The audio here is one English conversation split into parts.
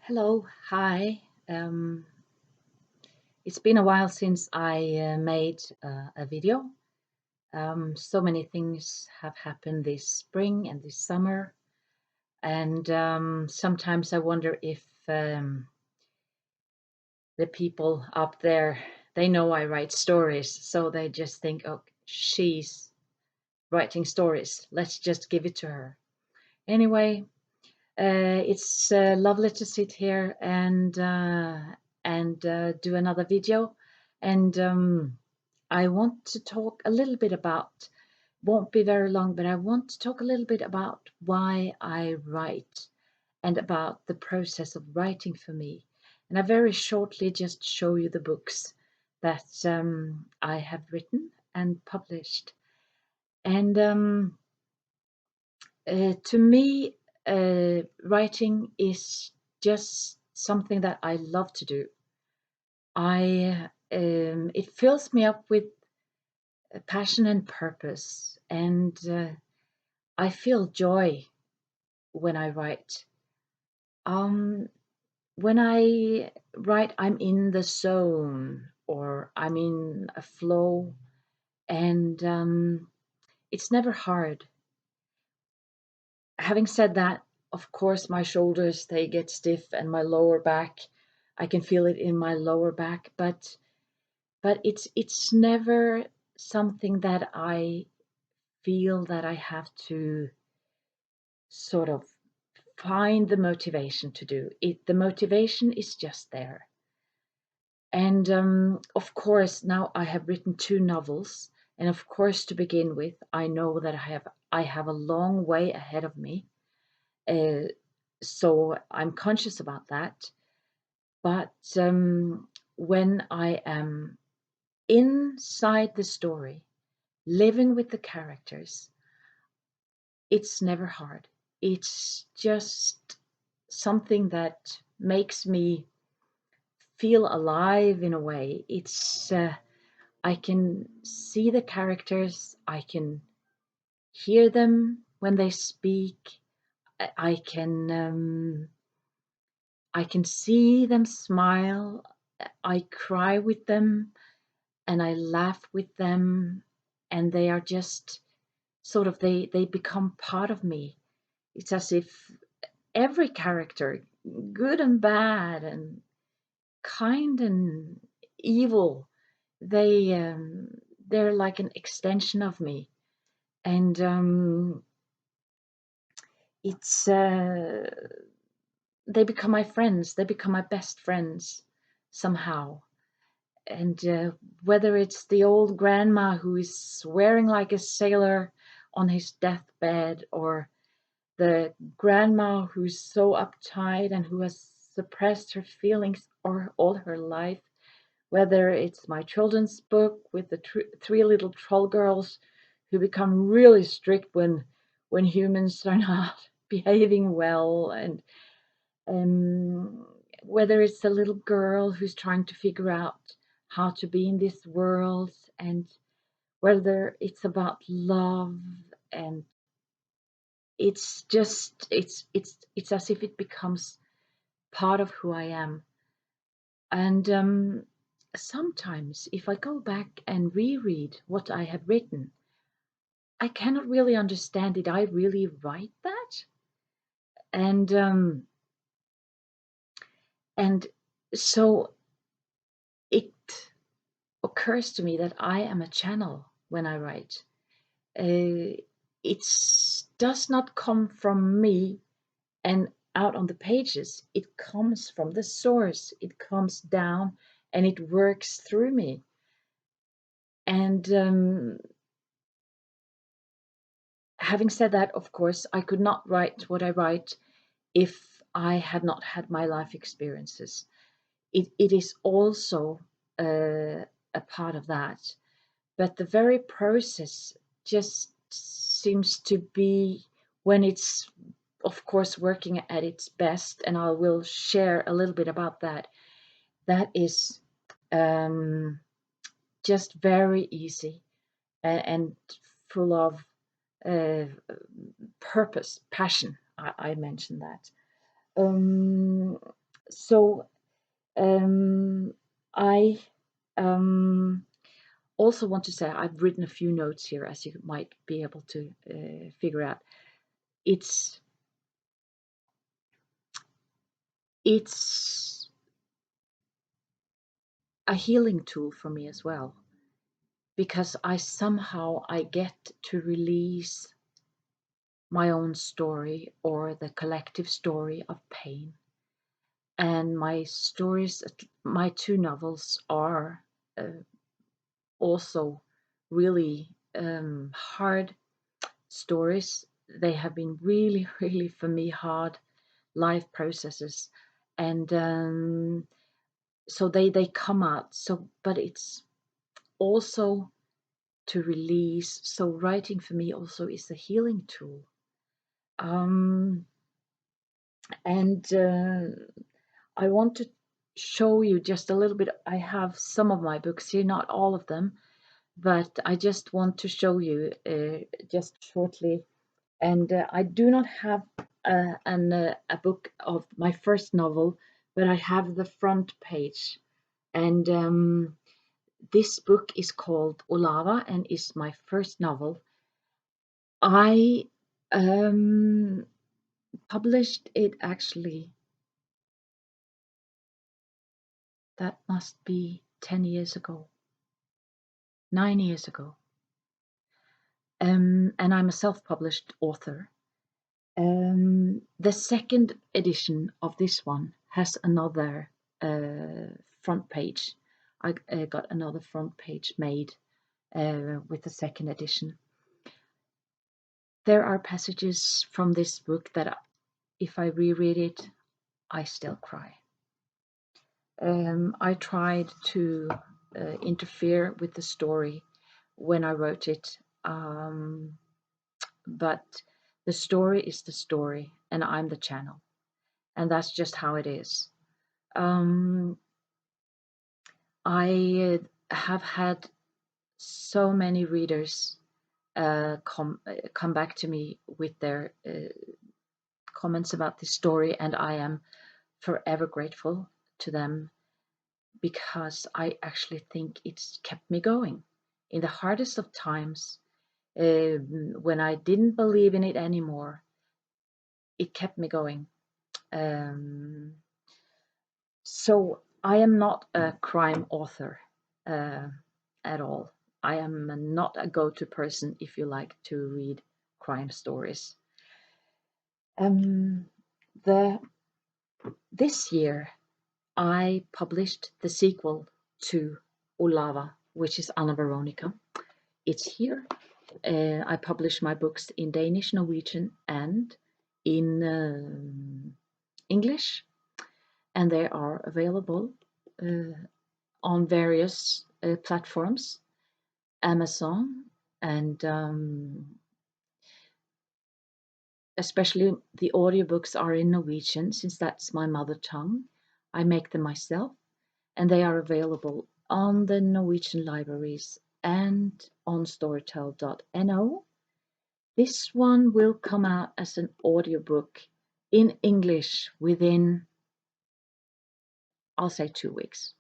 Hello, hi. It's been a while since I made a video. So many things have happened this spring and this summer, and sometimes I wonder if the people up there they know I write stories, so they just think, "Oh, she's writing stories. Let's just give it to her." Anyway, it's lovely to sit here and do another video. And I want to talk a little bit about, won't be very long, but I want to talk a little bit about why I write and about the process of writing for me. And I very shortly just show you the books that I have written and published. And to me, writing is just something that I love to do. It fills me up with passion and purpose, and I feel joy when I write. Um, when I write, I'm in the zone or I'm in a flow, and it's never hard. Having said that, of course, my shoulders they get stiff and my lower back, I can feel it in my lower back, but it's never something that I feel that I have to sort of find the motivation to do it. The motivation is just there. And of course, now I have written two novels, and of course, to begin with, I know that I have a long way ahead of me. Uh, so I'm conscious about that. But when I am inside the story, living with the characters, it's never hard. It's just something that makes me feel alive in a way. I can see the characters, I can hear them when they speak, I I can um, I can see them smile, I cry with them, and I laugh with them, and they are just sort of they become part of me. It's as if every character, good and bad and kind and evil, they they're like an extension of me, and it's they become my friends. They become my best friends somehow. And whether it's the old grandma who is swearing like a sailor on his deathbed, or the grandma who's so uptight and who has suppressed her feelings or all her life, whether it's my children's book with the three little troll girls who become really strict when humans are not behaving well, and um, whether it's a little girl who's trying to figure out how to be in this world, and whether it's about love, and it's just it's as if it becomes part of who I am. And sometimes if I go back and reread what I have written, I cannot really understand, did I really write that? And and so it occurs to me that I am a channel when I write. It does not come from me and out on the pages. It comes from the source. It comes down and it works through me. And having said that, of course, I could not write what I write if I had not had my life experiences. It is also a part of that. But the very process just seems to be, when it's, of course, working at its best, and I will share a little bit about that. That is um, just very easy and full of uh, purpose, passion. I mentioned that. Um, So I um, also want to say I've written a few notes here, as you might be able to figure out. It's it's a healing tool for me as well, because I get to release my own story or the collective story of pain. And my stories, my two novels are uh, also really hard stories. They have been really, really for me hard life processes, and so they come out. So, but it's also to release. So writing for me also is a healing tool. Um, and I want to show you just a little bit. I have some of my books here, not all of them, but I just want to show you just shortly. And I do not have a book of my first novel, but I have the front page. And this book is called Olava and is my first novel. I um, published it actually, that must be 10 years ago, 9 years ago. And I'm a self published author. The second edition of this one has another front page. I got another front page made with the second edition. There are passages from this book that if I reread it, I still cry. I tried to interfere with the story when I wrote it, but the story is the story, and I'm the channel, and that's just how it is. I have had so many readers come back to me with their comments about this story, and I am forever grateful to them, because I actually think it's kept me going in the hardest of times. When I didn't believe in it anymore, it kept me going. Um, so I am not a crime author uh, at all. I am not a go-to person if you like to read crime stories. Um, the This year I published the sequel to Olava, which is Anna Veronica. It's here. I publish my books in Danish, Norwegian, and in English, and they are available on various platforms, Amazon, and especially the audiobooks are in Norwegian, since that's my mother tongue. I make them myself, and they are available on the Norwegian libraries and on storytel.no. This one will come out as an audiobook in English within, I'll say, 2 weeks.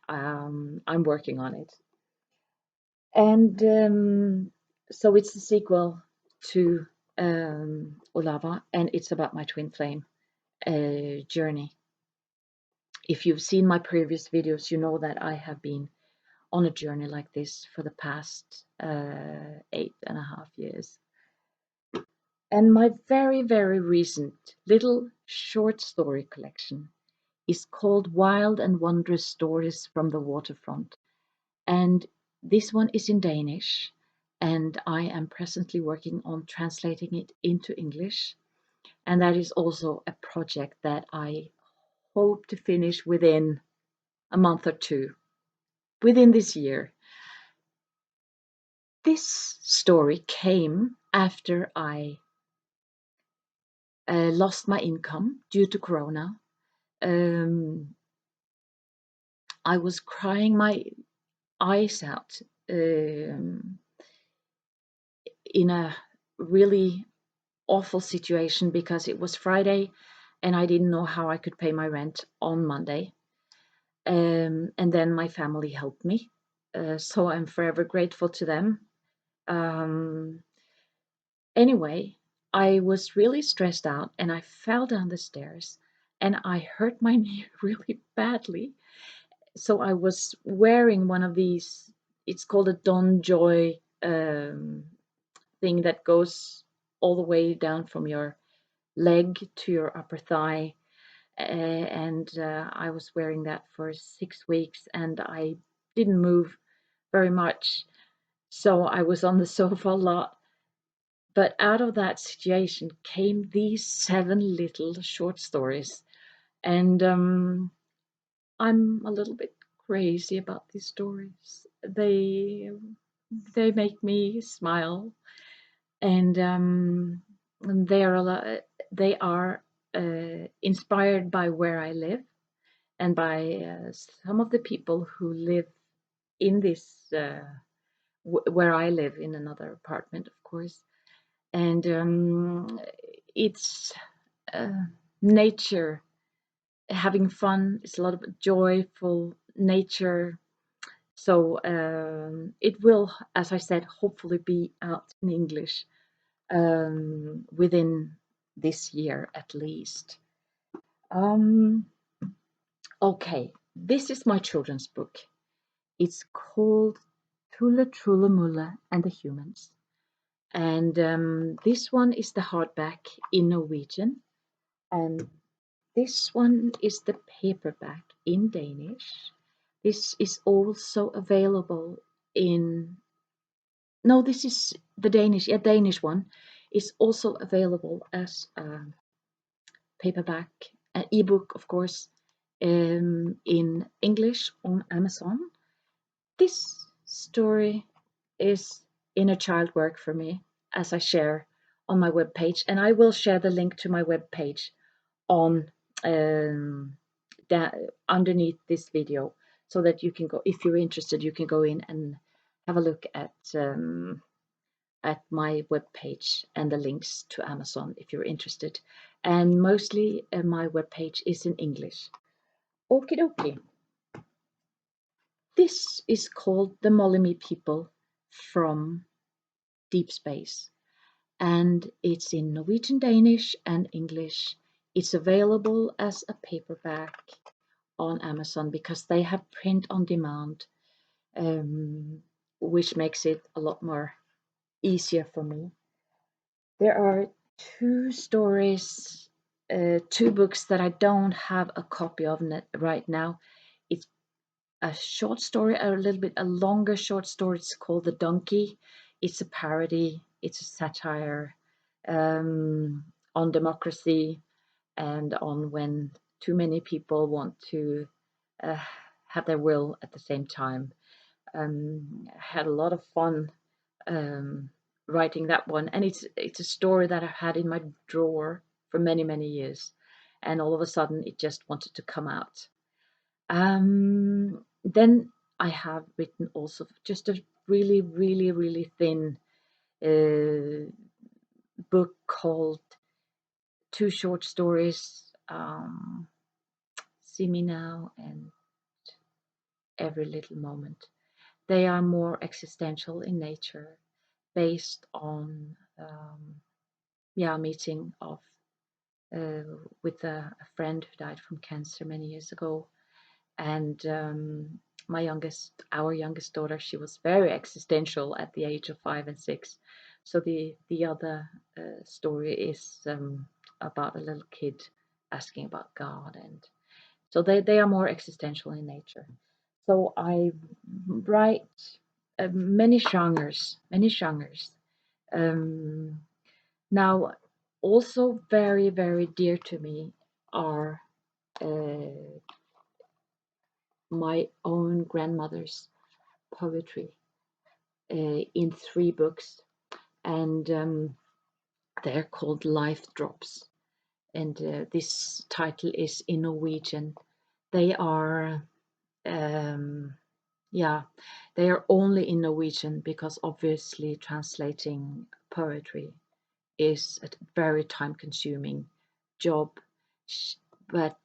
I'm working on it. And so it's the sequel to Olava, and it's about my twin flame journey. If you've seen my previous videos, you know that I have been on a journey like this for the past 8.5 years. And my very, very recent little short story collection is called Wild and Wondrous Stories from the Waterfront. And this one is in Danish, and I am presently working on translating it into English. And that is also a project that I hope to finish within a month or two, within this year. This story came after I lost my income due to Corona. I was crying my eyes out in a really awful situation, because it was Friday and I didn't know how I could pay my rent on Monday. And then my family helped me, so I'm forever grateful to them. Um, anyway, I was really stressed out, and I fell down the stairs, and I hurt my knee really badly. So I was wearing one of these. It's called a Don Joy thing that goes all the way down from your leg to your upper thigh. And I was wearing that for 6 weeks, and I didn't move very much. So I was on the sofa a lot. But out of that situation came these 7 little short stories. And I'm a little bit crazy about these stories. They make me smile, and they are a lot, they are inspired by where I live, and by some of the people who live in this where I live, in another apartment, of course. And it's uh, nature, having fun. It's a lot of joyful nature. So it will, as I said, hopefully be out in English within this year at least. Um, okay, this is my children's book. It's called Tulle Trulle Mulle and the Humans. And this one is the hardback in Norwegian. And this one is the paperback in Danish. This is also available in, no, this is the Danish, yeah, Danish one is also available as a paperback, an ebook, of course, in English on Amazon. This story is inner child work for me, as I share on my webpage, and I will share the link to my webpage on um, underneath this video, so that you can go, if you're interested, you can go in and have a look at my webpage and the links to Amazon if you're interested. And mostly my webpage is in English. Okie dokie. This is called The Mollyme People from Deep Space, and it's in Norwegian, Danish, and English. It's available as a paperback on Amazon because they have print on demand, which makes it a lot more easier for me. There are two stories, two books that I don't have a copy of right now. It's a short story, a little bit a longer short story. It's called The Donkey. It's a parody. It's a satire on democracy and on when too many people want to uh, have their will at the same time. Had a lot of fun writing that one, and it's a story that I've had in my drawer for many years, and all of a sudden it just wanted to come out. Then I have written also just a really thin uh, book called Two Short Stories, See Me Now and Every Little Moment. They are more existential in nature, based on meeting of uh, with a friend who died from cancer many years ago. And our youngest daughter, she was very existential at the age of 5 and 6. So the other story is about a little kid asking about God, and so they are more existential in nature. So I write many genres, many genres. Um, Now, also very dear to me are uh, my own grandmother's poetry in 3 books, and they're called Life Drops. And this title is in Norwegian. They are, um, yeah, they are only in Norwegian because obviously translating poetry is a very time consuming job. but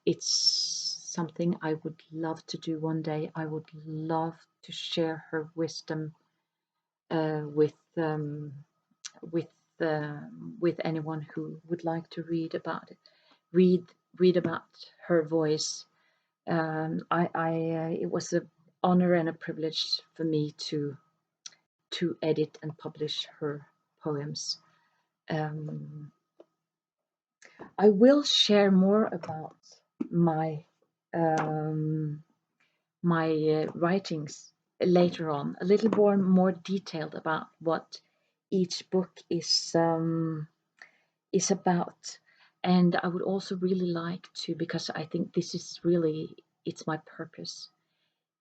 it's something I would love to do one day. I would love to share her wisdom with with with anyone who would like to read about it. Read read about her voice. It was an honor and a privilege for me to edit and publish her poems. Um, I will share more about my um, my writings later on, a little more detailed about what each book is about. And I would also really like to, because I think this is really, it's my purpose.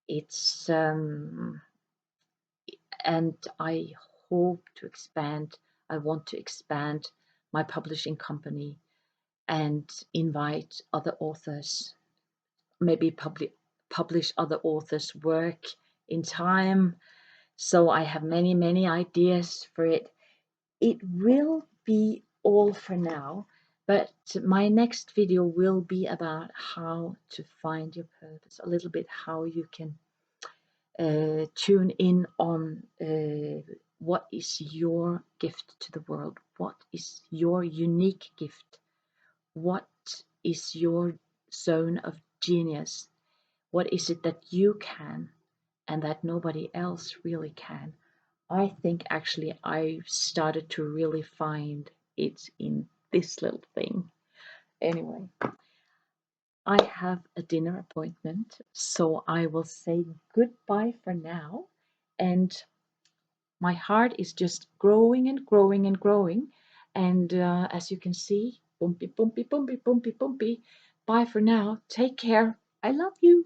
It's and I hope to expand. I want to expand my publishing company and invite other authors, maybe publish other authors' work in time. So I have many ideas for it. It will be all for now, but my next video will be about how to find your purpose, a little bit how you can tune in on what is your gift to the world, what is your unique gift, what is your zone of genius, what is it that you can and that nobody else really can. I think actually I started to really find it in this little thing. Anyway, I have a dinner appointment, so I will say goodbye for now. And my heart is just growing and growing and growing. And as you can see, bumpy, bumpy, bumpy, bumpy, bumpy. Bye for now. Take care. I love you.